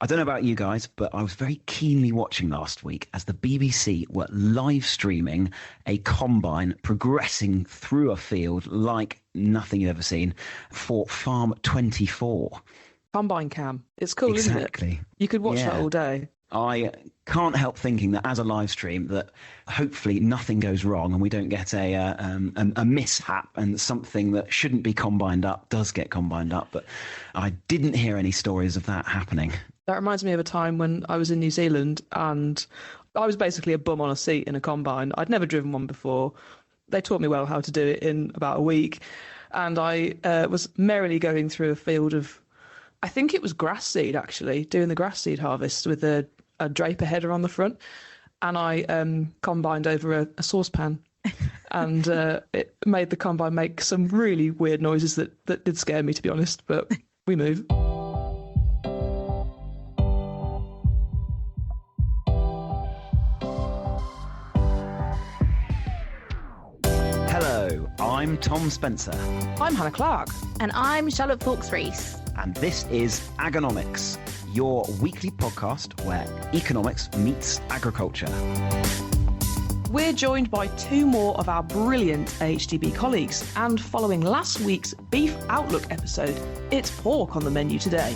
I don't know about you guys, but I was very keenly watching last week as the BBC were live streaming a combine progressing through a field like nothing you've ever seen for Farm 24. Combine cam. It's cool, Exactly. isn't it? You could watch that all day. I can't help thinking that as a live stream that hopefully nothing goes wrong and we don't get a mishap and something that shouldn't be combined up does get combined up. But I didn't hear any stories of that happening. That reminds me of a time when I was in New Zealand and I was basically a bum on a seat in a combine. I'd never driven one before. They taught me well how to do it in about a week. And I was merrily going through a field of, I think it was grass seed actually, doing the grass seed harvest with a draper header on the front, and I combined over a saucepan, and it made the combine make some really weird noises that did scare me, to be honest, but we move. Hello, I'm Tom Spencer. I'm Hannah Clark. And I'm Charlotte Fawkes-Rees. And this is Agonomics, your weekly podcast where economics meets agriculture. We're joined by two more of our brilliant AHDB colleagues, and following last week's Beef Outlook episode, it's pork on the menu today.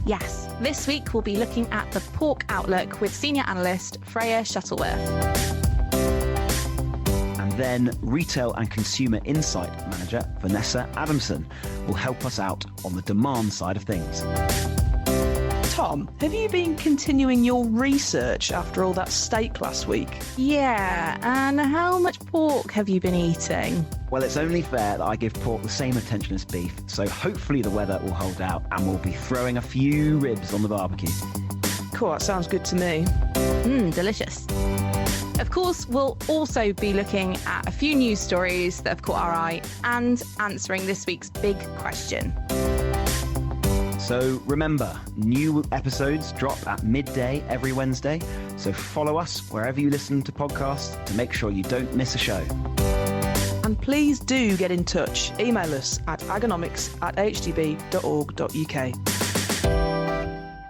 Yes, this week we'll be looking at the pork outlook with senior analyst Freya Shuttleworth. Then Retail and Consumer Insight Manager Vanessa Adamson will help us out on the demand side of things. Tom, have you been continuing your research after all that steak last week? Yeah, and how much pork have you been eating? Well, it's only fair that I give pork the same attention as beef, so hopefully the weather will hold out and we'll be throwing a few ribs on the barbecue. Cool, that sounds good to me. Delicious. Of course, we'll also be looking at a few news stories that have caught our eye and answering this week's big question. So remember, new episodes drop at midday every Wednesday, so follow us wherever you listen to podcasts to make sure you don't miss a show. And please do get in touch. Email us at agonomics@ahdb.org.uk.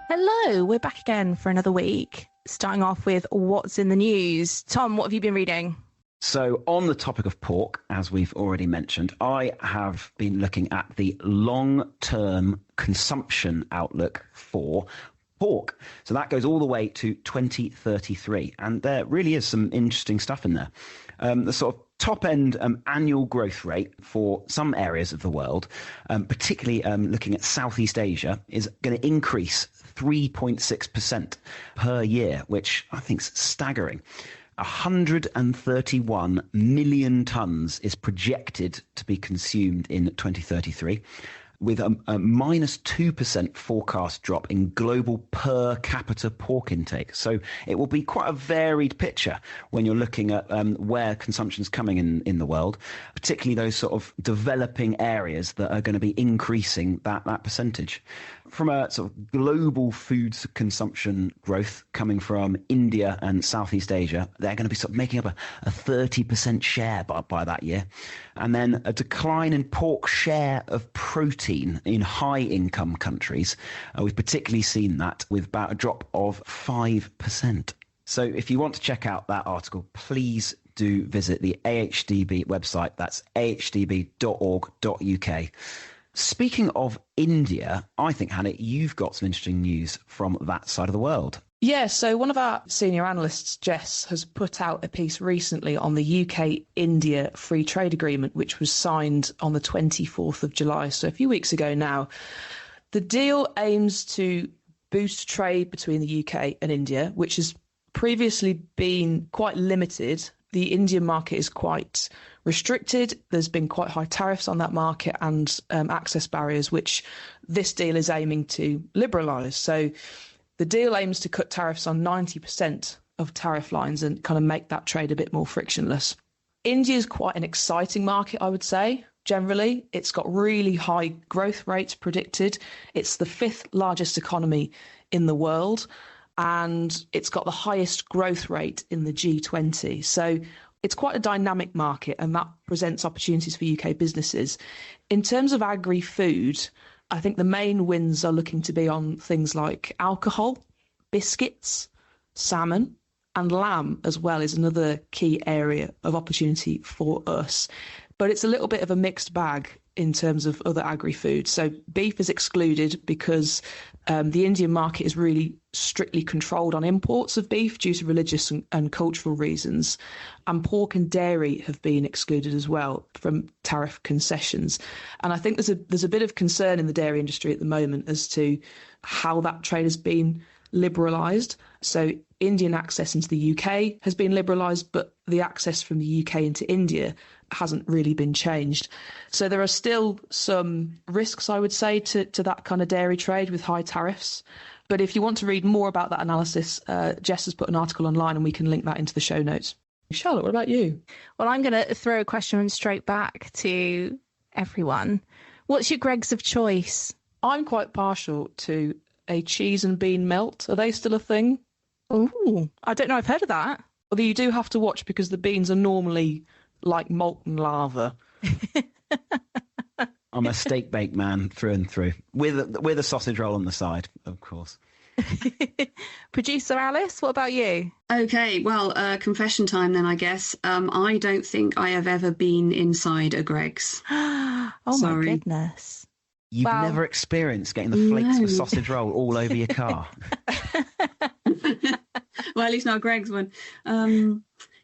Hello, we're back again for another week. Starting off with what's in the news. Tom, what have you been reading? So on the topic of pork, as we've already mentioned, I have been looking at the long-term consumption outlook for pork. So that goes all the way to 2033. And there really is some interesting stuff in there. The sort of top-end annual growth rate for some areas of the world, particularly looking at Southeast Asia, is going to increase 3.6% per year, which I think is staggering. 131 million tonnes is projected to be consumed in 2033, with a minus 2% forecast drop in global per capita pork intake. So it will be quite a varied picture when you're looking at where consumption's coming in the world, particularly those sort of developing areas that are going to be increasing that percentage. From a sort of global food consumption growth coming from India and Southeast Asia, they're going to be sort of making up a 30% share by that year. And then a decline in pork share of protein in high-income countries. We've particularly seen that with about a drop of 5%. So if you want to check out that article, please do visit the AHDB website. That's ahdb.org.uk. Speaking of India, I think, Hannah, you've got some interesting news from that side of the world. Yeah, so one of our senior analysts, Jess, has put out a piece recently on the UK-India Free Trade Agreement, which was signed on the 24th of July, so a few weeks ago now. The deal aims to boost trade between the UK and India, which has previously been quite limited. The Indian market is quite restricted. There's been quite high tariffs on that market and access barriers, which this deal is aiming to liberalise. So the deal aims to cut tariffs on 90% of tariff lines and kind of make that trade a bit more frictionless. India is quite an exciting market, I would say. Generally, it's got really high growth rates predicted. It's the fifth largest economy in the world, and it's got the highest growth rate in the G20. So it's quite a dynamic market, and that presents opportunities for UK businesses. In terms of agri-food, I think the main wins are looking to be on things like alcohol, biscuits, salmon, and lamb as well is another key area of opportunity for us. But it's a little bit of a mixed bag in terms of other agri-foods. So beef is excluded because the Indian market is really strictly controlled on imports of beef due to religious and cultural reasons. And pork and dairy have been excluded as well from tariff concessions. And I think there's a bit of concern in the dairy industry at the moment as to how that trade has been liberalised. So Indian access into the UK has been liberalised, but the access from the UK into India hasn't really been changed. So there are still some risks, I would say, to that kind of dairy trade with high tariffs. But if you want to read more about that analysis, Jess has put an article online and we can link that into the show notes. Charlotte, what about you? Well, I'm going to throw a question straight back to everyone. What's your Greggs of choice? I'm quite partial to a cheese and bean melt. Are they still a thing? Oh, I don't know. I've heard of that. Although you do have to watch because the beans are normally like molten lava. I'm a steak bake man through and through, with a sausage roll on the side, of course. Producer Alice, what about you? Okay, well, confession time then, I guess. I don't think I have ever been inside a Greggs. Oh, Sorry. my goodness. You've Wow. never experienced getting the flakes of a No. sausage roll all over your car. Well, at least not a Greggs one.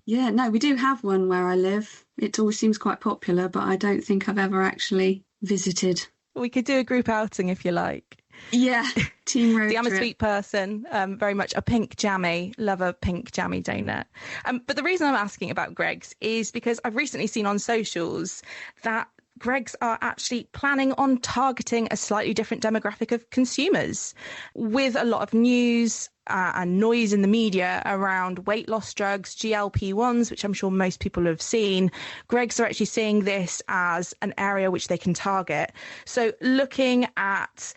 Yeah, no, we do have one where I live. It always seems quite popular, but I don't think I've ever actually visited. We could do a group outing if you like. Yeah, team road I'm a trip. sweet person, very much a pink jammy, love a pink jammy donut. But the reason I'm asking about Greggs is because I've recently seen on socials that Greggs are actually planning on targeting a slightly different demographic of consumers, with a lot of news and noise in the media around weight loss drugs, GLP-1s, which I'm sure most people have seen. Greggs are actually seeing this as an area which they can target. So looking at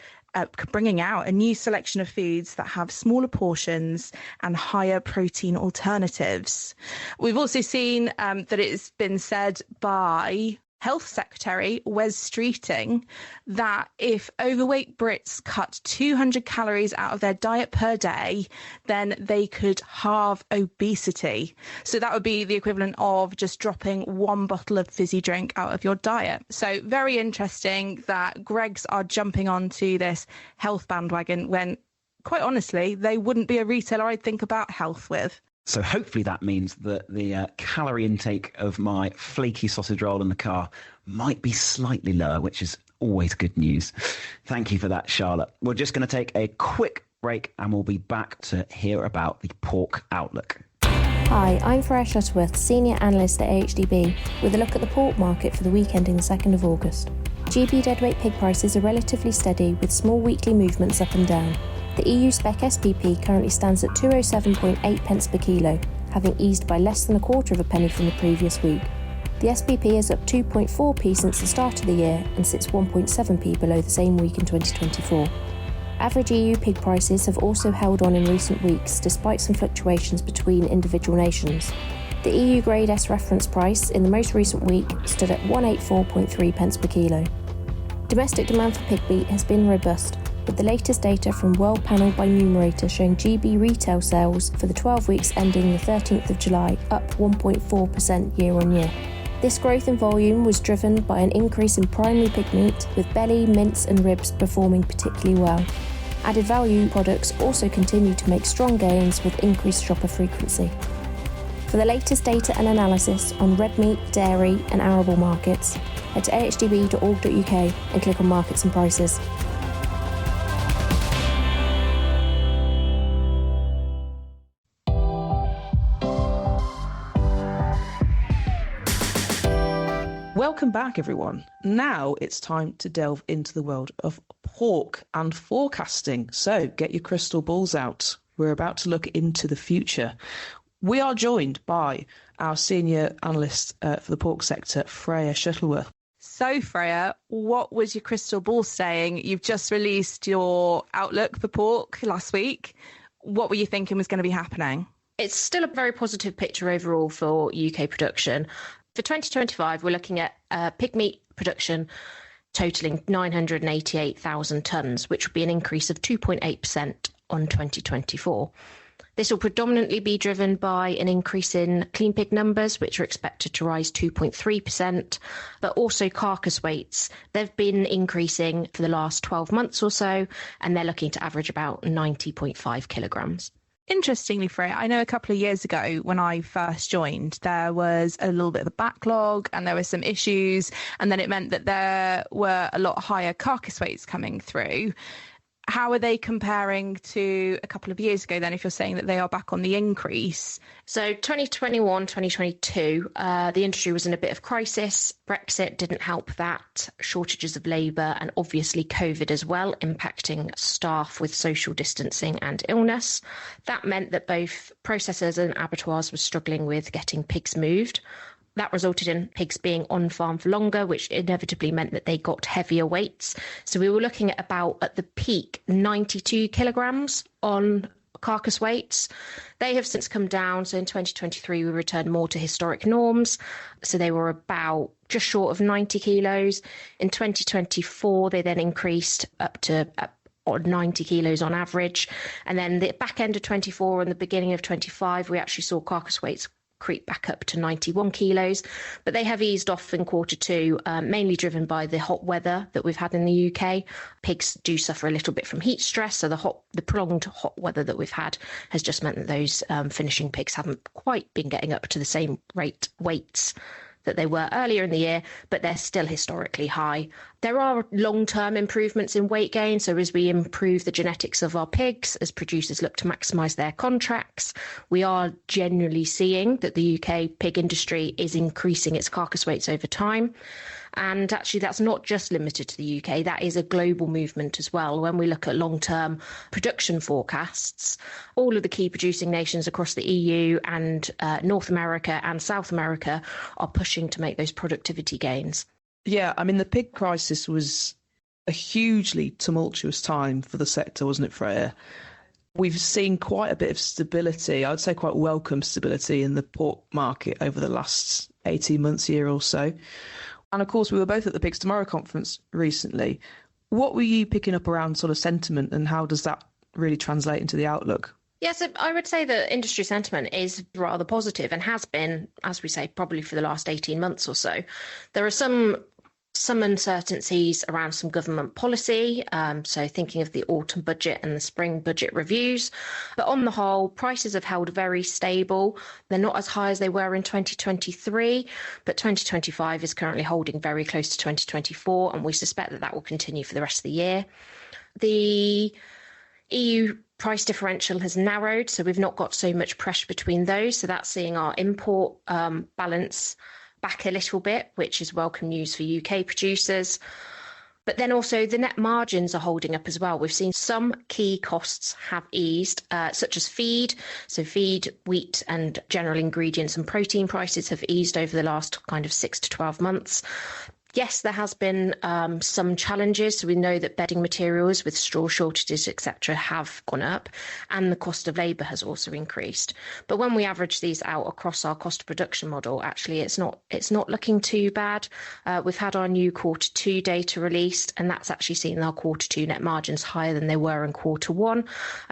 bringing out a new selection of foods that have smaller portions and higher protein alternatives. We've also seen that it's been said by Health Secretary Wes Streeting that if overweight Brits cut 200 calories out of their diet per day, then they could halve obesity. So that would be the equivalent of just dropping one bottle of fizzy drink out of your diet. So very interesting that Greggs are jumping onto this health bandwagon when, quite honestly, they wouldn't be a retailer I'd think about health with. So hopefully that means that the calorie intake of my flaky sausage roll in the car might be slightly lower, which is always good news. Thank you for that, Charlotte. We're just going to take a quick break and we'll be back to hear about the pork outlook. Hi, I'm Freya Shuttleworth, Senior Analyst at AHDB, with a look at the pork market for the week ending the 2nd of August. GB deadweight pig prices are relatively steady, with small weekly movements up and down. The EU spec SPP currently stands at 207.8 pence per kilo, having eased by less than a quarter of a penny from the previous week. The SPP is up 2.4p since the start of the year and sits 1.7p below the same week in 2024. Average EU pig prices have also held on in recent weeks, despite some fluctuations between individual nations. The EU Grade S reference price in the most recent week stood at 184.3 pence per kilo. Domestic demand for pig meat has been robust, with the latest data from World Panel by Numerator showing GB retail sales for the 12 weeks ending the 13th of July up 1.4% year on year. This growth in volume was driven by an increase in primary pig meat, with belly, mince and ribs performing particularly well. Added value products also continue to make strong gains with increased shopper frequency. For the latest data and analysis on red meat, dairy and arable markets, head to ahdb.org.uk and click on Markets and Prices. Welcome back, everyone. Now it's time to delve into the world of pork and forecasting. So get your crystal balls out. We're about to look into the future. We are joined by our senior analyst for the pork sector, Freya Shuttleworth. So, Freya, what was your crystal ball saying? You've just released your outlook for pork last week. What were you thinking was going to be happening? It's still a very positive picture overall for UK production. For 2025, we're looking at pig meat production totalling 988,000 tonnes, which would be an increase of 2.8% on 2024. This will predominantly be driven by an increase in clean pig numbers, which are expected to rise 2.3%, but also carcass weights. They've been increasing for the last 12 months or so, and they're looking to average about 90.5 kilograms. Interestingly, Freya, I know a couple of years ago when I first joined, there was a little bit of a backlog and there were some issues, and then it meant that there were a lot higher carcass weights coming through. How are they comparing to a couple of years ago then, if you're saying that they are back on the increase? So 2021, 2022, the industry was in a bit of crisis. Brexit didn't help that. Shortages of labour and obviously COVID as well, impacting staff with social distancing and illness. That meant that both processors and abattoirs were struggling with getting pigs moved. That resulted in pigs being on farm for longer, which inevitably meant that they got heavier weights. So we were looking at about, at the peak, 92 kilograms on carcass weights. They have since come down. So in 2023, we returned more to historic norms. So they were about just short of 90 kilos. In 2024, they then increased up to 90 kilos on average. And then the back end of 24 and the beginning of 25, we actually saw carcass weights creep back up to 91 kilos, but they have eased off in quarter two, mainly driven by the hot weather that we've had in the UK. Pigs do suffer a little bit from heat stress, so the prolonged hot weather that we've had has just meant that those finishing pigs haven't quite been getting up to the same weights that they were earlier in the year, but they're still historically high. There are long-term improvements in weight gain. So as we improve the genetics of our pigs, as producers look to maximise their contracts, we are generally seeing that the UK pig industry is increasing its carcass weights over time. And actually, that's not just limited to the UK. That is a global movement as well. When we look at long-term production forecasts, all of the key producing nations across the EU and North America and South America are pushing to make those productivity gains. Yeah, I mean, the pig crisis was a hugely tumultuous time for the sector, wasn't it, Freya? We've seen quite a bit of stability, I'd say quite welcome stability in the pork market over the last 18 months, year or so. And of course, we were both at the Pigs Tomorrow conference recently. What were you picking up around sort of sentiment, and how does that really translate into the outlook? Yes, I would say that industry sentiment is rather positive and has been, as we say, probably for the last 18 months or so. There are some uncertainties around some government policy, so thinking of the autumn budget and the spring budget reviews. But on the whole, prices have held very stable. They're not as high as they were in 2023, but 2025 is currently holding very close to 2024, and we suspect that that will continue for the rest of the year. The EU price differential has narrowed, so we've not got so much pressure between those. So that's seeing our import balance back a little bit, which is welcome news for UK producers. But then also the net margins are holding up as well. We've seen some key costs have eased, such as feed. So feed, wheat and general ingredients and protein prices have eased over the last kind of 6 to 12 months. Yes, there has been some challenges. So we know that bedding materials with straw shortages, etc., have gone up, and the cost of labour has also increased. But when we average these out across our cost of production model, actually, it's not looking too bad. We've had our new quarter two data released, and that's actually seen our quarter two net margins higher than they were in quarter one.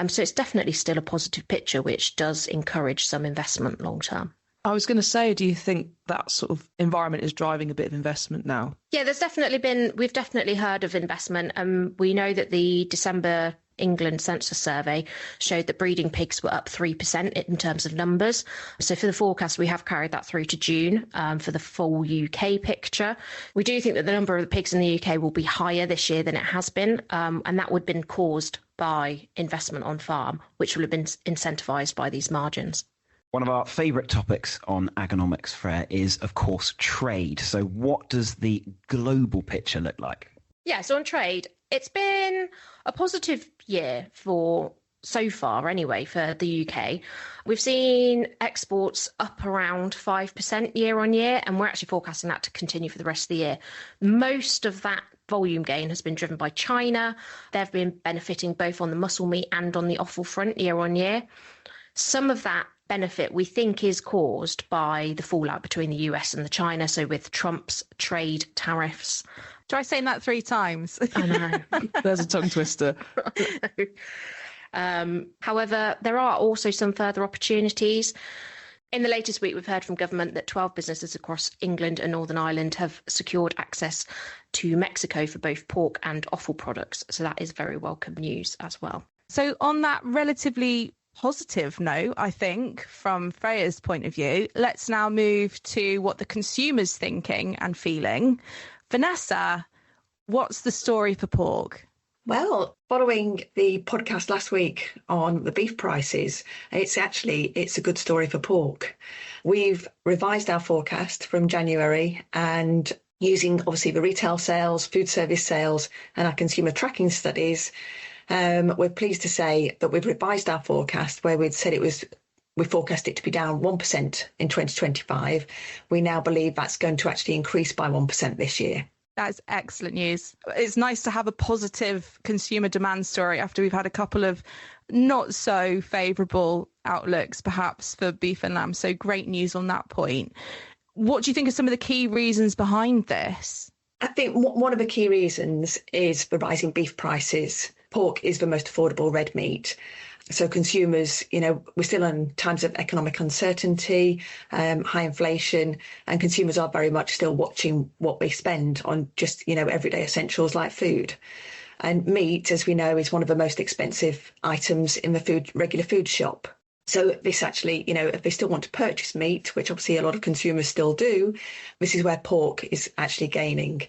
So it's definitely still a positive picture, which does encourage some investment long term. I was going to say, do you think that sort of environment is driving a bit of investment now? Yeah, we've definitely heard of investment. We know that the December England census survey showed that breeding pigs were up 3% in terms of numbers. So for the forecast, we have carried that through to June for the full UK picture. We do think that the number of the pigs in the UK will be higher this year than it has been, and that would have been caused by investment on farm, which will have been incentivised by these margins. One of our favourite topics on Agonomics, Freya, is, of course, trade. So what does the global picture look like? Yeah, so on trade, it's been a positive year so far anyway, for the UK. We've seen exports up around 5% year on year, and we're actually forecasting that to continue for the rest of the year. Most of that volume gain has been driven by China. They've been benefiting both on the muscle meat and on the offal front year on year. Some of that benefit we think is caused by the fallout between the US and the China. So with Trump's trade tariffs Try saying that 3 times. I know. There's a tongue twister. However, there are also some further opportunities. In the latest week, we've heard from government that 12 businesses across England and Northern Ireland have secured access to Mexico for both pork and offal products. So that is very welcome news as well. So on that relatively positive note, I think, from Freya's point of view, let's now move to what the consumer's thinking and feeling. Vanessa, what's the story for pork? Well, following the podcast last week on the beef prices, it's a good story for pork. We've revised our forecast from January, and using obviously the retail sales, food service sales and our consumer tracking studies, we're pleased to say that we've revised our forecast where we'd said we forecast it to be down 1% in 2025. We now believe that's going to actually increase by 1% this year. That's excellent news. It's nice to have a positive consumer demand story after we've had a couple of not so favourable outlooks, perhaps, for beef and lamb. So great news on that point. What do you think are some of the key reasons behind this? I think one of the key reasons is the rising beef prices. Pork is the most affordable red meat. So consumers, we're still in times of economic uncertainty, high inflation, and consumers are very much still watching what they spend on just, everyday essentials like food. And meat, as we know, is one of the most expensive items in the regular food shop. So this actually, if they still want to purchase meat, which obviously a lot of consumers still do, this is where pork is actually gaining.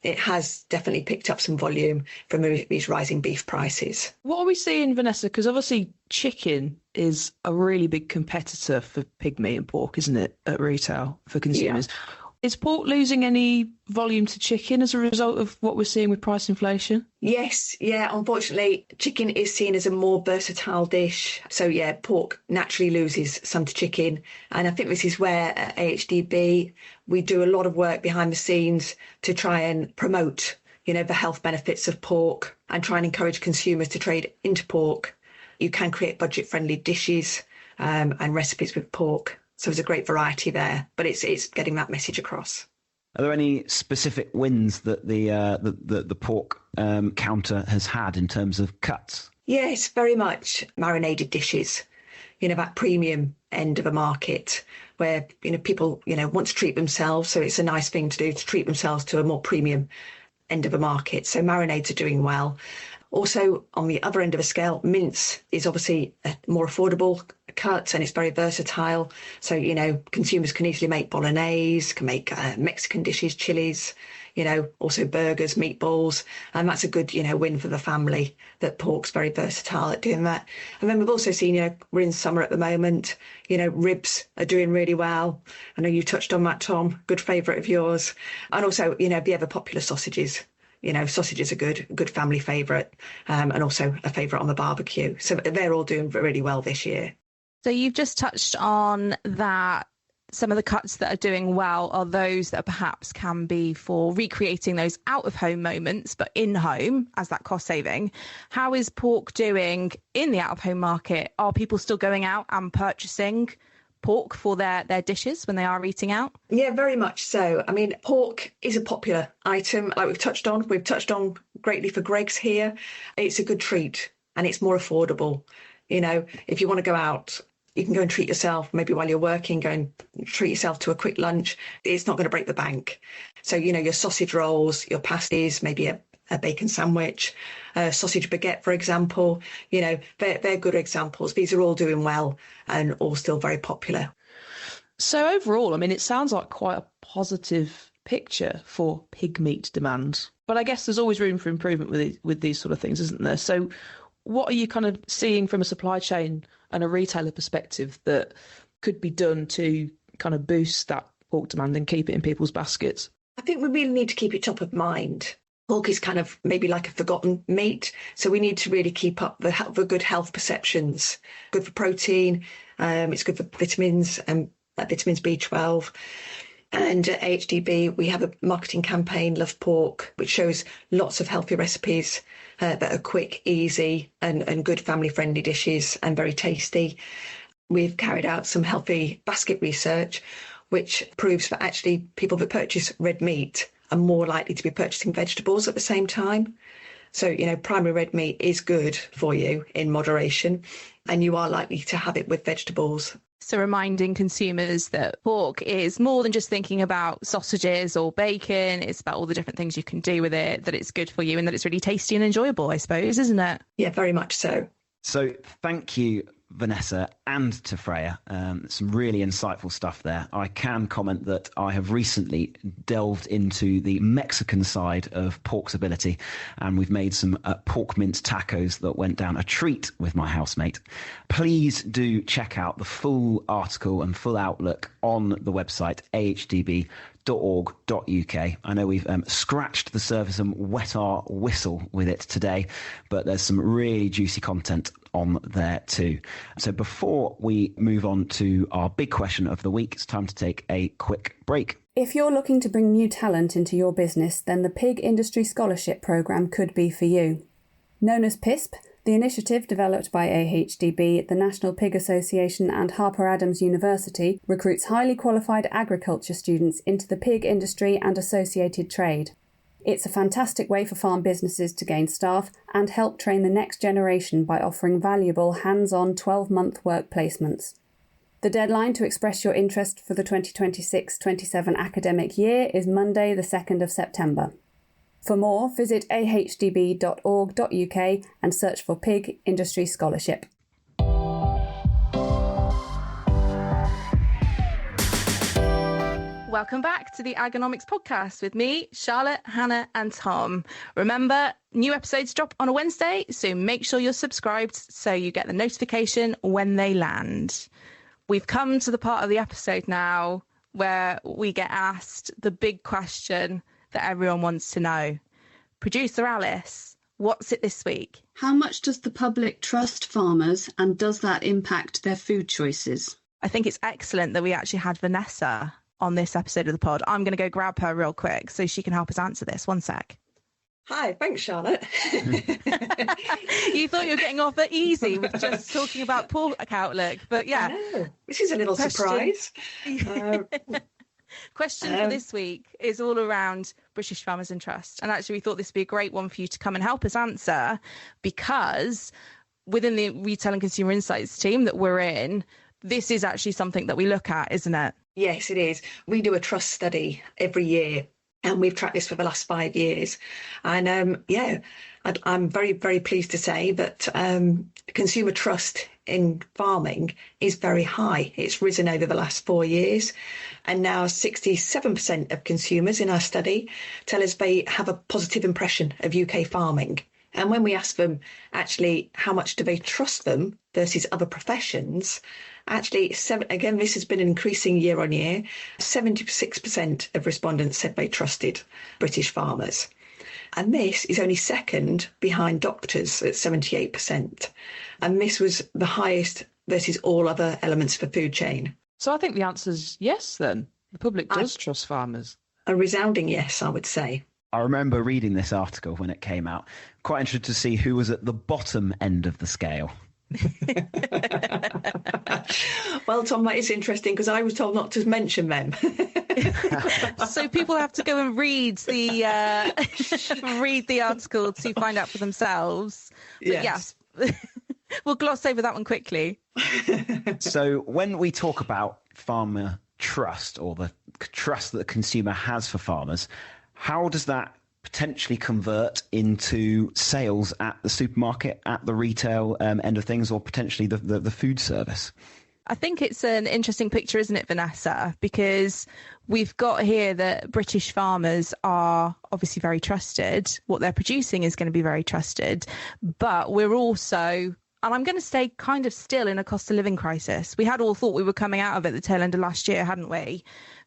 It has definitely picked up some volume from these rising beef prices. What are we seeing, Vanessa? Because obviously chicken is a really big competitor for pig meat and pork, isn't it, at retail for consumers? Yeah. Is pork losing any volume to chicken as a result of what we're seeing with price inflation? Yes, unfortunately, chicken is seen as a more versatile dish. So, pork naturally loses some to chicken. And I think this is where at AHDB, we do a lot of work behind the scenes to try and promote, the health benefits of pork and try and encourage consumers to trade into pork. You can create budget-friendly dishes and recipes with pork. So there's a great variety there, but it's getting that message across. Are there any specific wins that the pork counter has had in terms of cuts? Yes, very much marinated dishes. That premium end of a market where people want to treat themselves. So it's a nice thing to do to treat themselves to a more premium end of a market. So marinades are doing well. Also, on the other end of a scale, mince is obviously a more affordable cut and it's very versatile. So, consumers can easily make bolognese, can make Mexican dishes, chilies, also burgers, meatballs. And that's a good, win for the family that pork's very versatile at doing that. And then we've also seen, we're in summer at the moment, ribs are doing really well. I know you touched on that, Tom, good favourite of yours. And also, the ever popular sausages. Sausages are good family favourite and also a favourite on the barbecue. So they're all doing really well this year. So you've just touched on that some of the cuts that are doing well are those that perhaps can be for recreating those out-of-home moments, but in-home as that cost saving. How is pork doing in the out-of-home market? Are people still going out and purchasing pork for their dishes when they are eating out? Yeah, very much so. I mean, pork is a popular item, like we've touched on. We've touched on greatly for Greggs here. It's a good treat and it's more affordable. If you want to go out, you can go and treat yourself, maybe while you're working, go and treat yourself to a quick lunch. It's not going to break the bank. So, your sausage rolls, your pasties, maybe a bacon sandwich, sausage baguette, for example, they're good examples. These are all doing well and all still very popular. So overall, it sounds like quite a positive picture for pig meat demand. But I guess there's always room for improvement with these sort of things, isn't there? So what are you kind of seeing from a supply chain and a retailer perspective that could be done to kind of boost that pork demand and keep it in people's baskets? I think we really need to keep it top of mind. Pork is kind of maybe like a forgotten meat. So we need to really keep up the good health perceptions. Good for protein. It's good for vitamins and vitamins B12. And at AHDB, we have a marketing campaign, Love Pork, which shows lots of healthy recipes that are quick, easy and good family-friendly dishes and very tasty. We've carried out some healthy basket research, which proves that actually people that purchase red meat are more likely to be purchasing vegetables at the same time. So, primary red meat is good for you in moderation, and you are likely to have it with vegetables. So reminding consumers that pork is more than just thinking about sausages or bacon. It's about all the different things you can do with it, that it's good for you and that it's really tasty and enjoyable, I suppose, isn't it? Yeah, very much so. So thank you, Vanessa, and to Freya. Some really insightful stuff there. I can comment that I have recently delved into the Mexican side of pork's ability, and we've made some pork mince tacos that went down a treat with my housemate. Please do check out the full article and full outlook on the website ahdb.org.uk. I know we've scratched the surface and wet our whistle with it today, but there's some really juicy content on there too. So before we move on to our big question of the week, it's time to take a quick break. If you're looking to bring new talent into your business, then the Pig Industry Scholarship Programme could be for you. Known as PISP, the initiative developed by AHDB, the National Pig Association and Harper Adams University recruits highly qualified agriculture students into the pig industry and associated trade. It's a fantastic way for farm businesses to gain staff and help train the next generation by offering valuable hands-on 12-month work placements. The deadline to express your interest for the 2026-27 academic year is Monday the 2nd of September. For more, visit ahdb.org.uk and search for Pig Industry Scholarship. Welcome back to the Agonomics podcast with me, Charlotte, Hannah and Tom. Remember, new episodes drop on a Wednesday, so make sure you're subscribed so you get the notification when they land. We've come to the part of the episode now where we get asked the big question that everyone wants to know. Producer Alice, what's it this week? How much does the public trust farmers, and does that impact their food choices? I think it's excellent that we actually had Vanessa on this episode of the pod. I'm going to go grab her real quick so she can help us answer this. One sec. Hi, thanks, Charlotte. You thought you were getting off it easy with just talking about pork outlook, but yeah. I know. This is a little surprise. Question for this week is all around British Farmers and Trust. And actually, we thought this would be a great one for you to come and help us answer, because within the Retail and Consumer Insights team that we're in, this is actually something that we look at, isn't it? Yes, it is. We do a trust study every year, and we've tracked this for the last 5 years. And I'm very, very pleased to say that consumer trust in farming is very high. It's risen over the last 4 years. And now 67% of consumers in our study tell us they have a positive impression of UK farming. And when we ask them, actually, how much do they trust them versus other professions, actually, again, this has been increasing year on year. 76% of respondents said they trusted British farmers. And this is only second behind doctors at 78%. And this was the highest versus all other elements of the food chain. So I think the answer is yes, then. The public does trust farmers. A resounding yes, I would say. I remember reading this article when it came out. Quite interested to see who was at the bottom end of the scale. Well, Tom, that is interesting because I was told not to mention them. So people have to go and read the article to find out for themselves. But yes. We'll gloss over that one quickly. So when we talk about farmer trust, or the trust that the consumer has for farmers, how does that potentially convert into sales at the supermarket, at the retail end of things, or potentially the food service? I think it's an interesting picture, isn't it, Vanessa? Because we've got here that British farmers are obviously very trusted. What they're producing is going to be very trusted. But we're also, and I'm going to say kind of still in a cost of living crisis. We had all thought we were coming out of it at the tail end of last year, hadn't we?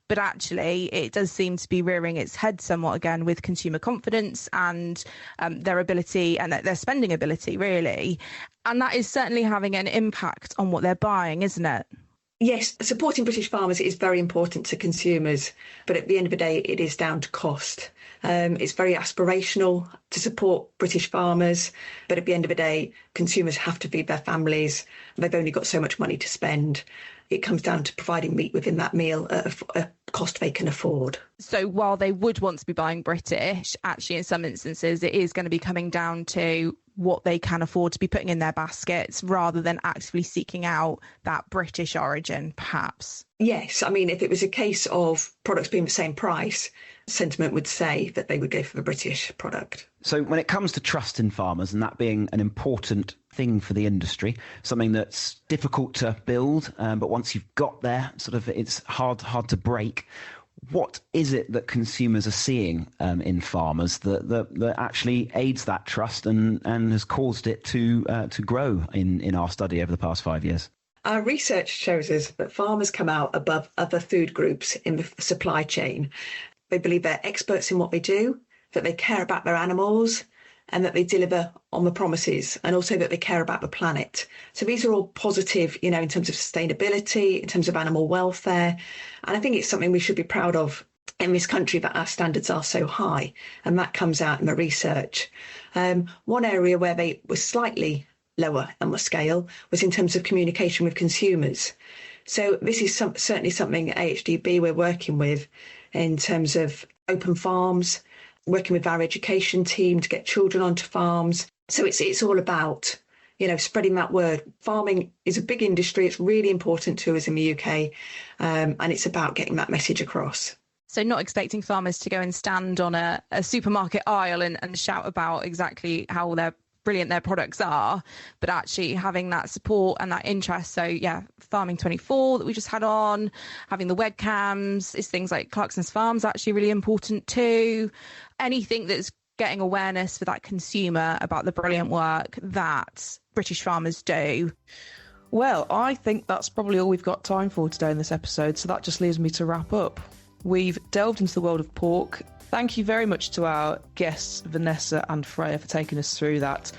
But actually, it does seem to be rearing its head somewhat again with consumer confidence and their ability and their spending ability, really. And that is certainly having an impact on what they're buying, isn't it? Yes, supporting British farmers is very important to consumers, but at the end of the day, it is down to cost. It's very aspirational to support British farmers, but at the end of the day, consumers have to feed their families. They've only got so much money to spend. It comes down to providing meat within that meal at a cost they can afford. So while they would want to be buying British, actually in some instances it is going to be coming down to what they can afford to be putting in their baskets rather than actively seeking out that British origin, perhaps. Yes, I mean, if it was a case of products being the same price, sentiment would say that they would go for the British product. So when it comes to trust in farmers, and that being an important thing for the industry, something that's difficult to build, but once you've got there, sort of it's hard to break. What is it that consumers are seeing in farmers that actually aids that trust and has caused it to grow in our study over the past 5 years? Our research shows us that farmers come out above other food groups in the supply chain. They believe they're experts in what they do, that they care about their animals, and that they deliver on the promises, and also that they care about the planet. So these are all positive, in terms of sustainability, in terms of animal welfare. And I think it's something we should be proud of in this country, that our standards are so high, and that comes out in the research. One area where they were slightly lower on the scale was in terms of communication with consumers. So this is certainly something at AHDB we're working with in terms of open farms, working with our education team to get children onto farms. So it's all about, spreading that word. Farming is a big industry. It's really important to us in the UK, and it's about getting that message across. So not expecting farmers to go and stand on a supermarket aisle and shout about exactly how brilliant their products are, but actually having that support and that interest. So yeah, Farming 24 that we just had on, having the webcams, is things like Clarkson's Farms actually really important too. Anything that's getting awareness for that consumer about the brilliant work that British farmers do. Well, I think that's probably all we've got time for today in this episode, so that just leaves me to wrap up. We've delved into the world of pork. Thank you very much to our guests, Vanessa and Freya, for taking us through that.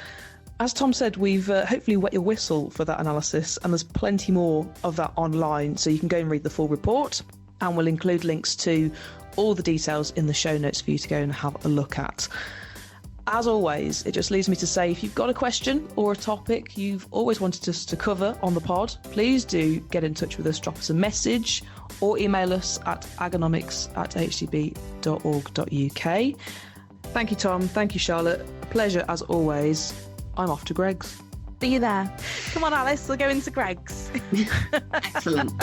As Tom said, we've hopefully wet your whistle for that analysis, and there's plenty more of that online, so you can go and read the full report, and we'll include links to all the details in the show notes for you to go and have a look at. As always, it just leaves me to say, if you've got a question or a topic you've always wanted us to cover on the pod, please do get in touch with us, drop us a message or email us at agonomics@ahdb.org.uk. Thank you, Tom. Thank you, Charlotte. A pleasure as always. I'm off to Greg's. See you there. Come on, Alice, we'll go into Greg's. Excellent.